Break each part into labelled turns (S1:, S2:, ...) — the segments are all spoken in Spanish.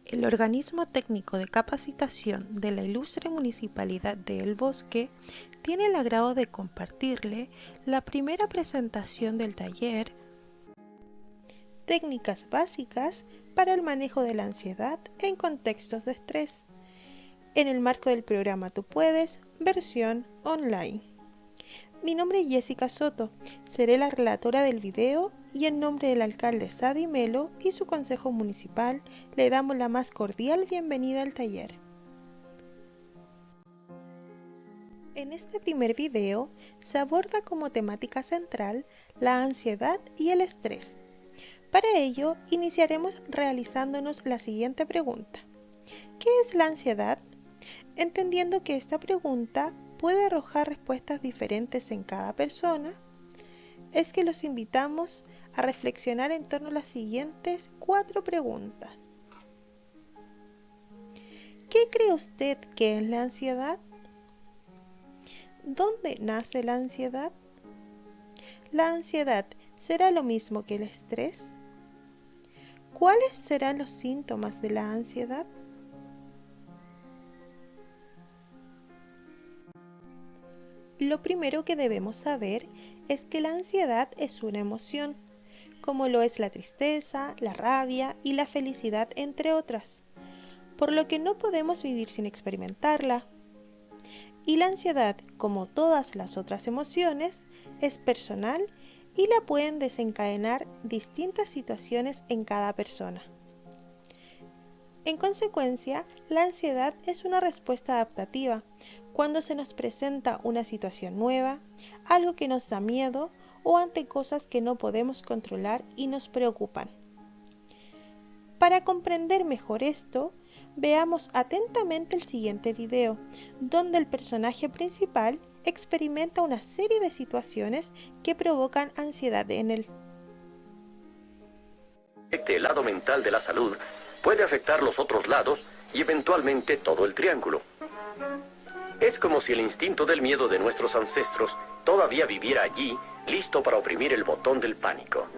S1: El organismo técnico de capacitación de la Ilustre Municipalidad de El Bosque tiene el agrado de compartirle la primera presentación del taller Técnicas básicas para el manejo de la ansiedad en contextos de estrés, en el marco del programa Tú Puedes, versión online. Mi nombre es Jessica Soto, seré la relatora del video y en nombre del alcalde Sadi Melo y su consejo municipal le damos la más cordial bienvenida al taller. En este primer video se aborda como temática central la ansiedad y el estrés. Para ello, iniciaremos realizándonos la siguiente pregunta. ¿Qué es la ansiedad? Entendiendo que esta pregunta puede arrojar respuestas diferentes en cada persona, es que los invitamos a reflexionar en torno a las siguientes 4 preguntas. ¿Qué cree usted que es la ansiedad? ¿Dónde nace la ansiedad? ¿La ansiedad será lo mismo que el estrés? ¿Cuáles serán los síntomas de la ansiedad? Lo primero que debemos saber es que la ansiedad es una emoción, como lo es la tristeza, la rabia y la felicidad, entre otras, por lo que no podemos vivir sin experimentarla. Y la ansiedad, como todas las otras emociones, es personal y la pueden desencadenar distintas situaciones en cada persona. En consecuencia, la ansiedad es una respuesta adaptativa cuando se nos presenta una situación nueva, algo que nos da miedo o ante cosas que no podemos controlar y nos preocupan. Para comprender mejor esto, veamos atentamente el siguiente video, donde el personaje principal experimenta una serie de situaciones que provocan ansiedad en él.
S2: El lado mental de la salud puede afectar los otros lados y eventualmente todo el triángulo. Es como si el instinto del miedo de nuestros ancestros todavía viviera allí, listo para oprimir el botón del pánico.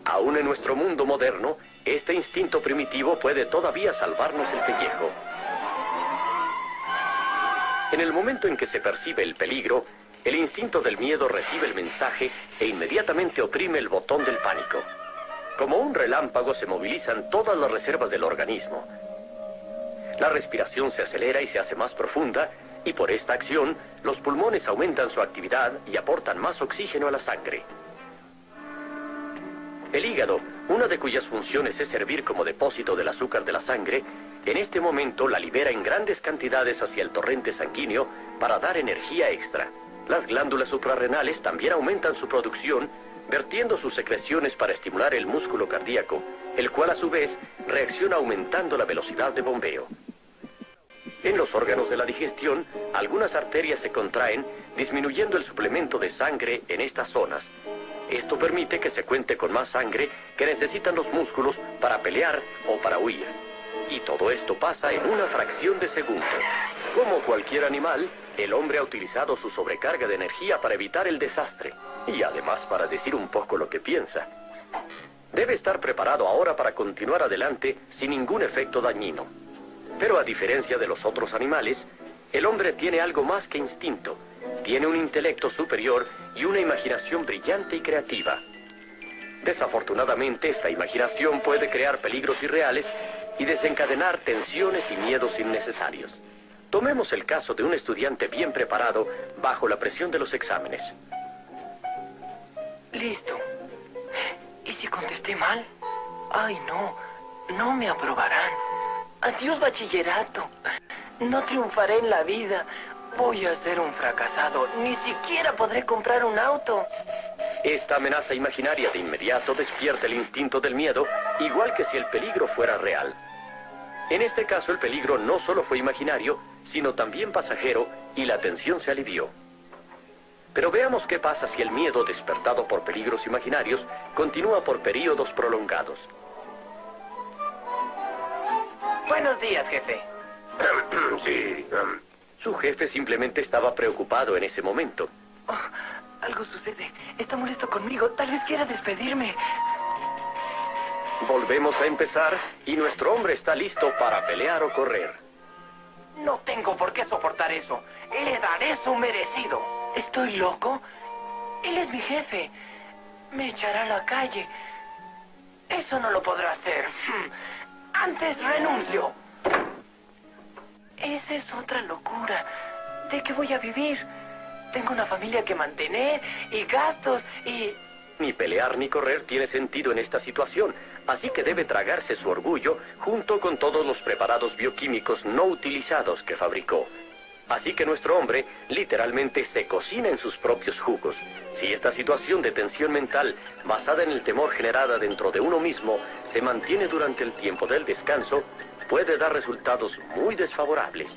S2: Aún en nuestro mundo moderno, este instinto primitivo puede todavía salvarnos el pellejo. En el momento en que se percibe el peligro, el instinto del miedo recibe el mensaje e inmediatamente oprime el botón del pánico. Como un relámpago se movilizan todas las reservas del organismo. La respiración se acelera y se hace más profunda, y por esta acción, los pulmones aumentan su actividad y aportan más oxígeno a la sangre. El hígado, una de cuyas funciones es servir como depósito del azúcar de la sangre, en este momento la libera en grandes cantidades hacia el torrente sanguíneo para dar energía extra. Las glándulas suprarrenales también aumentan su producción, vertiendo sus secreciones para estimular el músculo cardíaco, el cual a su vez reacciona aumentando la velocidad de bombeo. En los órganos de la digestión, algunas arterias se contraen, disminuyendo el suplemento de sangre en estas zonas. Esto permite que se cuente con más sangre que necesitan los músculos para pelear o para huir. Y todo esto pasa en una fracción de segundo. Como cualquier animal, el hombre ha utilizado su sobrecarga de energía para evitar el desastre y además para decir un poco lo que piensa. Debe estar preparado ahora para continuar adelante sin ningún efecto dañino. Pero a diferencia de los otros animales, el hombre tiene algo más que instinto. Tiene un intelecto superior y una imaginación brillante y creativa. Desafortunadamente, esta imaginación puede crear peligros irreales y desencadenar tensiones y miedos innecesarios. Tomemos el caso de un estudiante bien preparado bajo la presión de los exámenes.
S3: Listo. ¿Y si contesté mal? Ay, no me aprobarán. Adiós, bachillerato. No triunfaré en la vida. Voy a ser un fracasado. Ni siquiera podré comprar un auto.
S2: Esta amenaza imaginaria de inmediato despierta el instinto del miedo, igual que si el peligro fuera real. En este caso, el peligro no solo fue imaginario, sino también pasajero, y la tensión se alivió. Pero veamos qué pasa si el miedo despertado por peligros imaginarios continúa por períodos prolongados.
S3: Buenos días, jefe.
S2: Sí. Su jefe simplemente estaba preocupado en ese momento.
S3: Oh, algo sucede. Está molesto conmigo. Tal vez quiera despedirme.
S2: Volvemos a empezar y nuestro hombre está listo para pelear o correr.
S3: No tengo por qué soportar eso. Le daré su merecido. ¿Estoy loco? Él es mi jefe. Me echará a la calle. Eso no lo podrá hacer. Antes renuncio. Esa es otra locura. ¿De qué voy a vivir? Tengo una familia que mantener y gastos y...
S2: Ni pelear ni correr tiene sentido en esta situación, así que debe tragarse su orgullo junto con todos los preparados bioquímicos no utilizados que fabricó. Así que nuestro hombre literalmente se cocina en sus propios jugos. Si esta situación de tensión mental, basada en el temor generada dentro de uno mismo, se mantiene durante el tiempo del descanso, puede dar resultados muy desfavorables.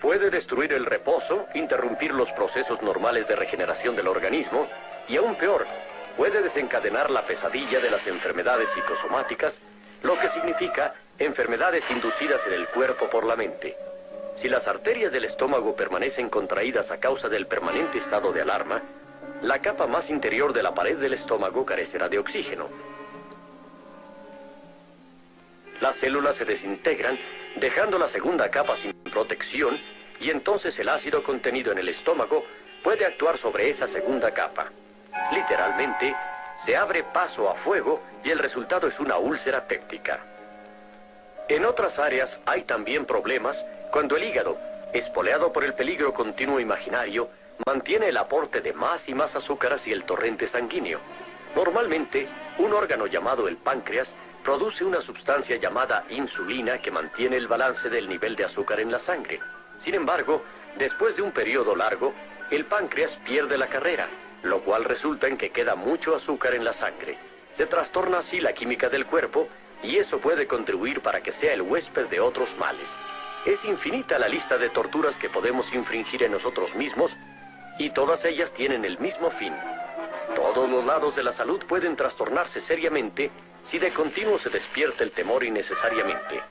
S2: Puede destruir el reposo, interrumpir los procesos normales de regeneración del organismo y aún peor, puede desencadenar la pesadilla de las enfermedades psicosomáticas, lo que significa enfermedades inducidas en el cuerpo por la mente. Si las arterias del estómago permanecen contraídas a causa del permanente estado de alarma, la capa más interior de la pared del estómago carecerá de oxígeno. Las células se desintegran, dejando la segunda capa sin protección, y entonces el ácido contenido en el estómago puede actuar sobre esa segunda capa. Literalmente, se abre paso a fuego y el resultado es una úlcera péptica. En otras áreas hay también problemas cuando el hígado, espoleado por el peligro continuo imaginario, mantiene el aporte de más y más azúcar hacia el torrente sanguíneo. Normalmente, un órgano llamado el páncreas produce una sustancia llamada insulina que mantiene el balance del nivel de azúcar en la sangre. Sin embargo, después de un periodo largo, el páncreas pierde la carrera, lo cual resulta en que queda mucho azúcar en la sangre. Se trastorna así la química del cuerpo y eso puede contribuir para que sea el huésped de otros males. Es infinita la lista de torturas que podemos infringir en nosotros mismos y todas ellas tienen el mismo fin. Todos los lados de la salud pueden trastornarse seriamente si de continuo se despierta el temor innecesariamente.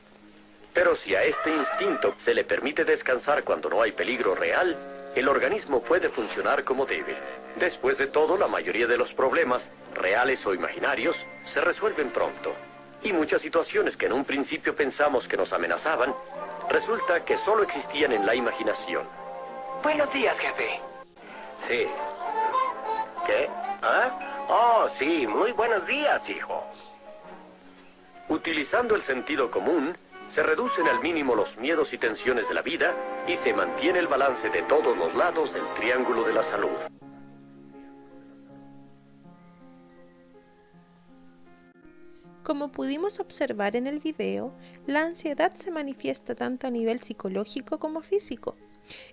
S2: Pero si a este instinto se le permite descansar cuando no hay peligro real, el organismo puede funcionar como debe. Después de todo, la mayoría de los problemas, reales o imaginarios, se resuelven pronto. Y muchas situaciones que en un principio pensamos que nos amenazaban, resulta que solo existían en la imaginación.
S3: Buenos días, jefe.
S2: Sí. ¿Qué? ¿Ah? Oh, sí, muy buenos días, hijo. Utilizando el sentido común, se reducen al mínimo los miedos y tensiones de la vida y se mantiene el balance de todos los lados del triángulo de la salud.
S1: Como pudimos observar en el video, la ansiedad se manifiesta tanto a nivel psicológico como físico,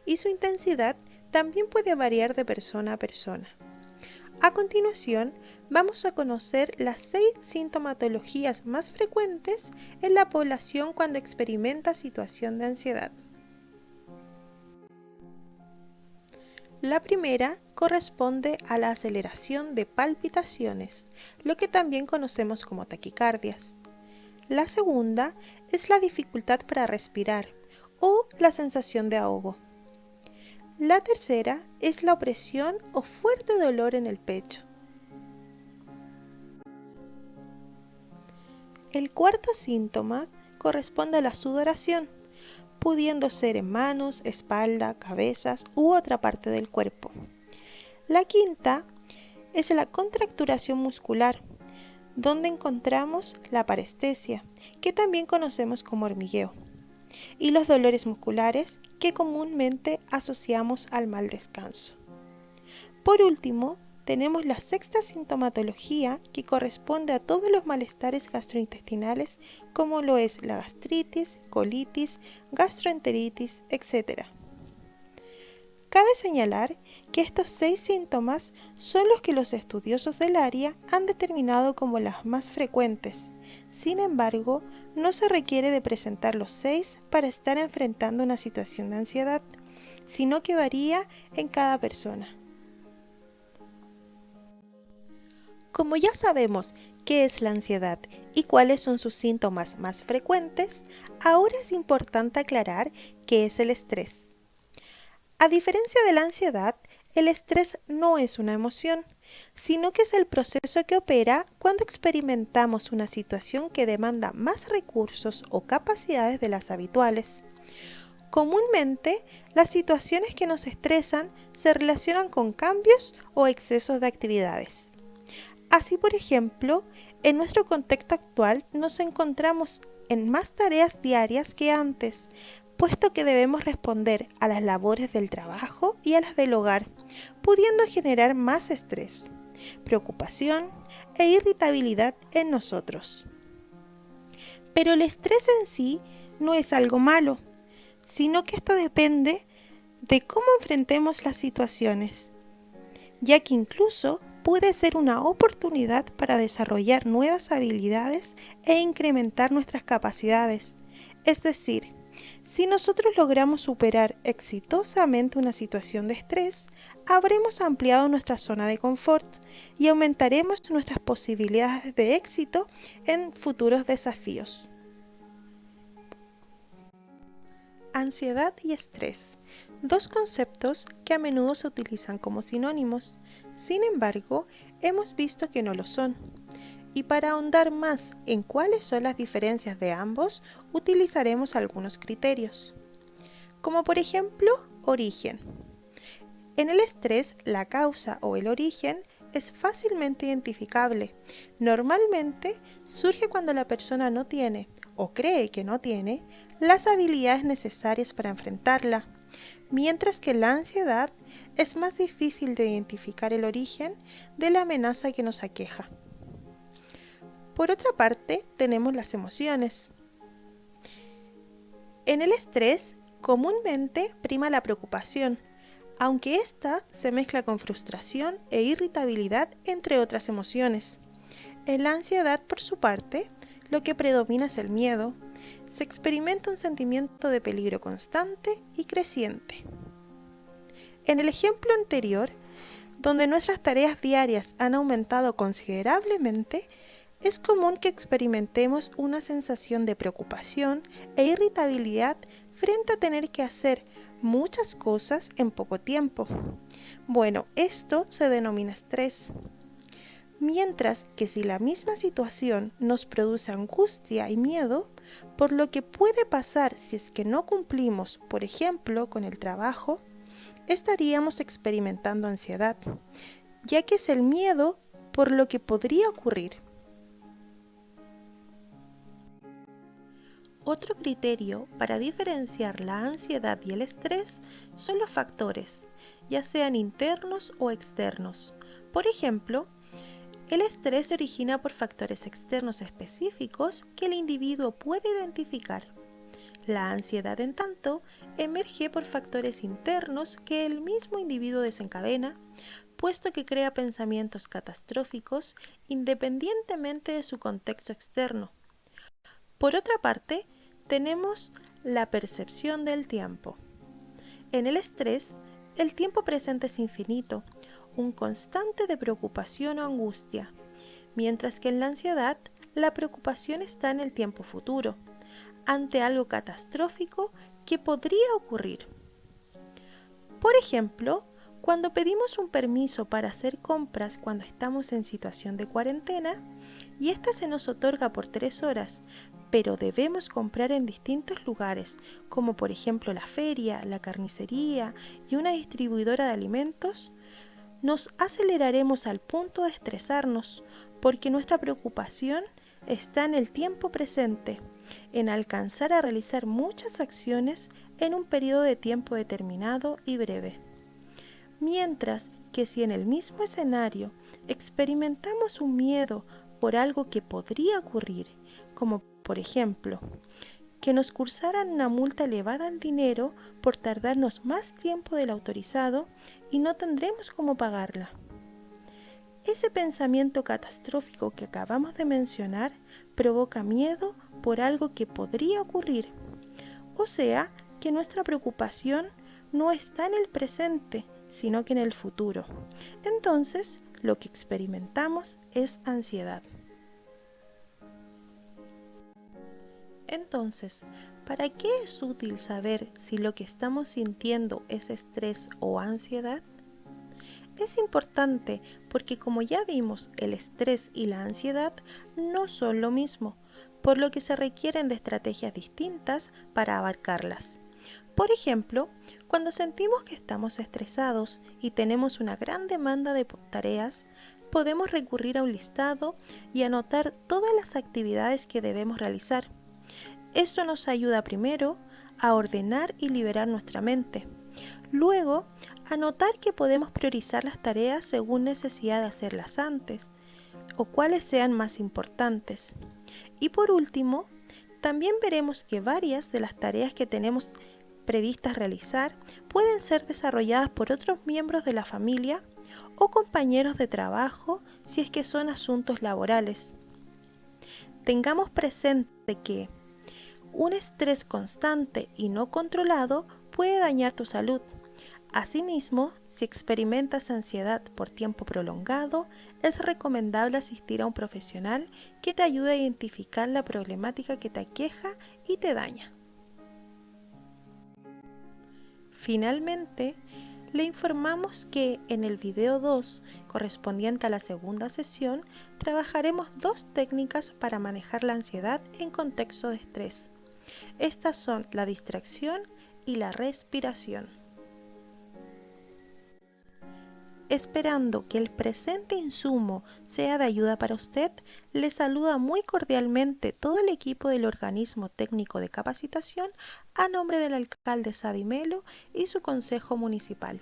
S1: y su intensidad también puede variar de persona a persona. A continuación, vamos a conocer las 6 sintomatologías más frecuentes en la población cuando experimenta situación de ansiedad. La primera corresponde a la aceleración de palpitaciones, lo que también conocemos como taquicardias. La segunda es la dificultad para respirar o la sensación de ahogo. La tercera es la opresión o fuerte dolor en el pecho. El cuarto síntoma corresponde a la sudoración, pudiendo ser en manos, espalda, cabezas u otra parte del cuerpo. La quinta es la contracturación muscular, donde encontramos la parestesia, que también conocemos como hormigueo, y los dolores musculares que comúnmente asociamos al mal descanso. Por último, tenemos la sexta sintomatología que corresponde a todos los malestares gastrointestinales como lo es la gastritis, colitis, gastroenteritis, etc. Cabe señalar que estos 6 síntomas son los que los estudiosos del área han determinado como las más frecuentes. Sin embargo, no se requiere de presentar los 6 para estar enfrentando una situación de ansiedad, sino que varía en cada persona. Como ya sabemos qué es la ansiedad y cuáles son sus síntomas más frecuentes, ahora es importante aclarar qué es el estrés. A diferencia de la ansiedad, el estrés no es una emoción, sino que es el proceso que opera cuando experimentamos una situación que demanda más recursos o capacidades de las habituales. Comúnmente, las situaciones que nos estresan se relacionan con cambios o excesos de actividades. Así, por ejemplo, en nuestro contexto actual nos encontramos en más tareas diarias que antes, puesto que debemos responder a las labores del trabajo y a las del hogar, pudiendo generar más estrés, preocupación e irritabilidad en nosotros. Pero el estrés en sí no es algo malo, sino que esto depende de cómo enfrentemos las situaciones, ya que incluso puede ser una oportunidad para desarrollar nuevas habilidades e incrementar nuestras capacidades. Es decir, si nosotros logramos superar exitosamente una situación de estrés, habremos ampliado nuestra zona de confort y aumentaremos nuestras posibilidades de éxito en futuros desafíos. Ansiedad y estrés, dos conceptos que a menudo se utilizan como sinónimos. Sin embargo, hemos visto que no lo son. Y para ahondar más en cuáles son las diferencias de ambos, utilizaremos algunos criterios. Como por ejemplo, origen. En el estrés, la causa o el origen es fácilmente identificable. Normalmente surge cuando la persona no tiene, o cree que no tiene, las habilidades necesarias para enfrentarla, mientras que la ansiedad es más difícil de identificar el origen de la amenaza que nos aqueja. Por otra parte, tenemos las emociones. En el estrés, comúnmente prima la preocupación, aunque ésta se mezcla con frustración e irritabilidad, entre otras emociones. En la ansiedad, por su parte, lo que predomina es el miedo. Se experimenta un sentimiento de peligro constante y creciente. En el ejemplo anterior, donde nuestras tareas diarias han aumentado considerablemente, es común que experimentemos una sensación de preocupación e irritabilidad frente a tener que hacer muchas cosas en poco tiempo. Bueno, esto se denomina estrés. Mientras que si la misma situación nos produce angustia y miedo, por lo que puede pasar si es que no cumplimos, por ejemplo, con el trabajo, estaríamos experimentando ansiedad, ya que es el miedo por lo que podría ocurrir. Otro criterio para diferenciar la ansiedad y el estrés son los factores, ya sean internos o externos. Por ejemplo, el estrés se origina por factores externos específicos que el individuo puede identificar. La ansiedad, en tanto, emerge por factores internos que el mismo individuo desencadena, puesto que crea pensamientos catastróficos independientemente de su contexto externo. Por otra parte, tenemos la percepción del tiempo. En el estrés, el tiempo presente es infinito, un constante de preocupación o angustia, mientras que en la ansiedad, la preocupación está en el tiempo futuro, ante algo catastrófico que podría ocurrir. Por ejemplo, cuando pedimos un permiso para hacer compras cuando estamos en situación de cuarentena y ésta se nos otorga por 3 horas, pero debemos comprar en distintos lugares, como por ejemplo la feria, la carnicería y una distribuidora de alimentos, nos aceleraremos al punto de estresarnos, porque nuestra preocupación está en el tiempo presente, en alcanzar a realizar muchas acciones en un periodo de tiempo determinado y breve. Mientras que si en el mismo escenario experimentamos un miedo por algo que podría ocurrir, como por ejemplo, que nos cursaran una multa elevada en dinero por tardarnos más tiempo del autorizado y no tendremos cómo pagarla. Ese pensamiento catastrófico que acabamos de mencionar provoca miedo por algo que podría ocurrir. O sea, que nuestra preocupación no está en el presente, sino que en el futuro. Entonces, lo que experimentamos es ansiedad. Entonces, ¿para qué es útil saber si lo que estamos sintiendo es estrés o ansiedad? Es importante porque, como ya vimos, el estrés y la ansiedad no son lo mismo, por lo que se requieren de estrategias distintas para abarcarlas. Por ejemplo, cuando sentimos que estamos estresados y tenemos una gran demanda de tareas, podemos recurrir a un listado y anotar todas las actividades que debemos realizar. Esto nos ayuda primero a ordenar y liberar nuestra mente. Luego, a notar que podemos priorizar las tareas según necesidad de hacerlas antes o cuáles sean más importantes. Y por último, también veremos que varias de las tareas que tenemos previstas realizar pueden ser desarrolladas por otros miembros de la familia o compañeros de trabajo si es que son asuntos laborales. Tengamos presente que un estrés constante y no controlado puede dañar tu salud. Asimismo, si experimentas ansiedad por tiempo prolongado, es recomendable asistir a un profesional que te ayude a identificar la problemática que te aqueja y te daña. Finalmente, le informamos que en el video 2, correspondiente a la segunda sesión, trabajaremos 2 técnicas para manejar la ansiedad en contexto de estrés. Estas son la distracción y la respiración. Esperando que el presente insumo sea de ayuda para usted, le saluda muy cordialmente todo el equipo del Organismo Técnico de Capacitación a nombre del alcalde Sadi Melo y su Consejo Municipal.